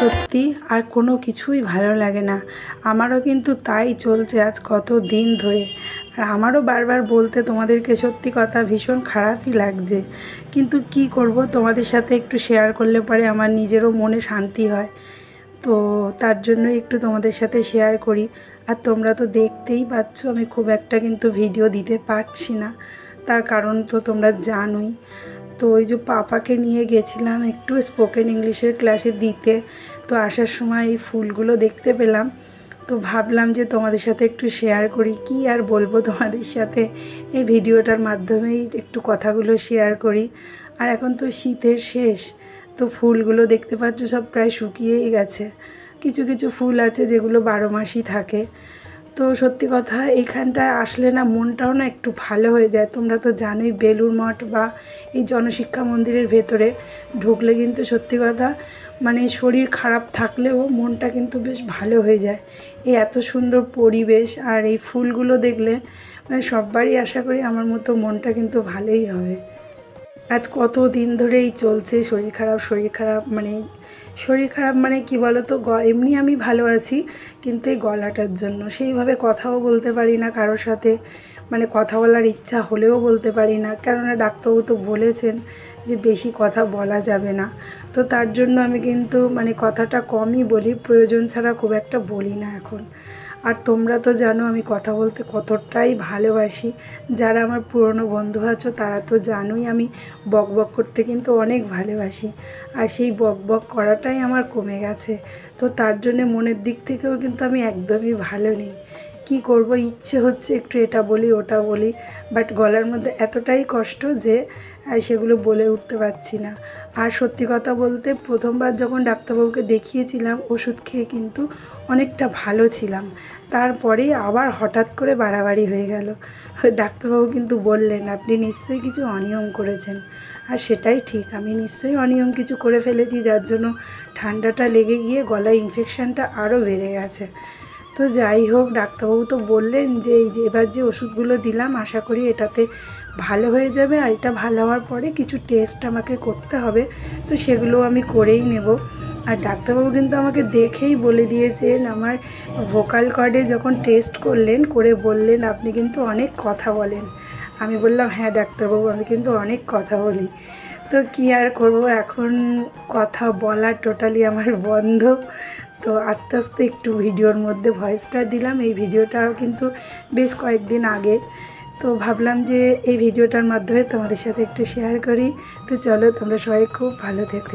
সত্যি আর কোনো কিছুই ভালো লাগে না। আমারও কিন্তু তাই চলছে আজ কত দিন ধরে। আর আমারও বারবার বলতে তোমাদেরকে সত্যি কথা ভীষণ খারাপই লাগছে, কিন্তু কি করব, তোমাদের সাথে একটু শেয়ার করলে পরে আমার নিজেরও মনে শান্তি হয়। তো তার জন্য একটু তোমাদের সাথে শেয়ার করি। আর তোমরা তো দেখতেই পাচ্ছ আমি খুব একটা কিন্তু ভিডিও দিতে পারছি না, তার কারণ তো তোমরা জানোই। তো ওই যে পাপাকে নিয়ে গেছিলাম একটু স্পোকেন ইংলিশের ক্লাসে দিতে, তো আসার সময় এই ফুলগুলো দেখতে পেলাম, তো ভাবলাম যে তোমাদের সাথে একটু শেয়ার করি। কি আর বলবো তোমাদের সাথে, এই ভিডিওটার মাধ্যমেই একটু কথাগুলো শেয়ার করি। আর এখন তো শীতের শেষ, তো ফুলগুলো দেখতে পাচ্ছ সব প্রায় শুকিয়েই গেছে। কিছু কিছু ফুল আছে যেগুলো 12 মাসই থাকে। তো সত্যি কথা এইখানটায় আসলে না মনটাও না একটু ভালো হয়ে যায়। তোমরা তো জানোই বেলুড় মঠ বা এই জনশিক্ষা মন্দিরের ভেতরে ঢুকলে কিন্তু সত্যি কথা মানে শরীর খারাপ থাকলেও মনটা কিন্তু বেশ ভালো হয়ে যায়। এই এত সুন্দর পরিবেশ আর এই ফুলগুলো দেখলে মানে সববারই আশা করি আমার মতো মনটা কিন্তু ভালোই হবে। আজ কত দিন ধরেই চলছে শরীর খারাপ মানে কি বলো তো, এমনি আমি ভালো আছি, কিন্তু এই গলাটার জন্য সেইভাবে কথাও বলতে পারি না কারোর সাথে, মানে কথা বলার ইচ্ছা হলেও বলতে পারি না, কেননা ডাক্তারবাবু তো বলেছেন যে বেশি কথা বলা যাবে না। তো তার জন্য আমি কিন্তু মানে কথাটা কমই বলি, প্রয়োজন ছাড়া খুব একটা বলি না এখন। আর তোমরা তো জানো আমি কথা বলতে কতটাই ভালোবাসি। যারা আমার পুরনো বন্ধু আছো তারা তো জানোই আমি বকবক করতে কিন্তু অনেক ভালোবাসি। আর সেই বকবক করাটাই আমার কমে গেছে। তো তার জন্যে মনের দিক থেকেও কিন্তু আমি একদমই ভালো নেই। কি করব, ইচ্ছে হচ্ছে একটু এটা বলি ওটা বলি, বাট গলার মধ্যে এতটাই কষ্ট যে সেগুলো বলে উঠতে পারছি না। আর সত্যি কথা বলতে প্রথমবার যখন ডাক্তারবাবুকে দেখিয়েছিলাম ওষুধ খেয়ে কিন্তু অনেকটা ভালো ছিলাম, তারপরেই আবার হঠাৎ করে বাড়াবাড়ি হয়ে গেল। ডাক্তারবাবু কিন্তু বললেন আপনি নিশ্চয়ই কিছু অনিয়ম করেছেন। আর সেটাই ঠিক, আমি নিশ্চয়ই অনিয়ম কিছু করে ফেলেছি, যার জন্য ঠান্ডাটা লেগে গিয়ে গলায় ইনফেকশানটা আরও বেড়ে গেছে। তো যাই হোক, ডাক্তারবাবু তো বললেন যে এই যে এবার যে ওষুধগুলো দিলাম আশা করি এটাতে ভালো হয়ে যাবে। আর এটা ভালো হওয়ার পরে কিছু টেস্ট আমাকে করতে হবে, তো সেগুলো আমি করেই নেব। আর ডাক্তারবাবু কিন্তু আমাকে দেখেই বলে দিয়েছেন, আমার ভোকাল কর্ডে যখন টেস্ট করলেন করে বললেন আপনি কিন্তু অনেক কথা বলেন। আমি বললাম হ্যাঁ ডাক্তারবাবু, আমি কিন্তু অনেক কথা বলি। তো কী আর করব, এখন কথা বলা টোটালি আমার বন্ধ। তো আস্তে আস্তে একটু ভিডিওর মধ্যে ভয়েসটা দিলাম, এই ভিডিওটাও কিন্তু বেশ কয়েকদিন আগে। তো ভাবলাম যে এই ভিডিওটার মাধ্যমে তোমাদের সাথে একটু শেয়ার করি। তো চলো তোমরা সবাই খুব ভালো থেকো।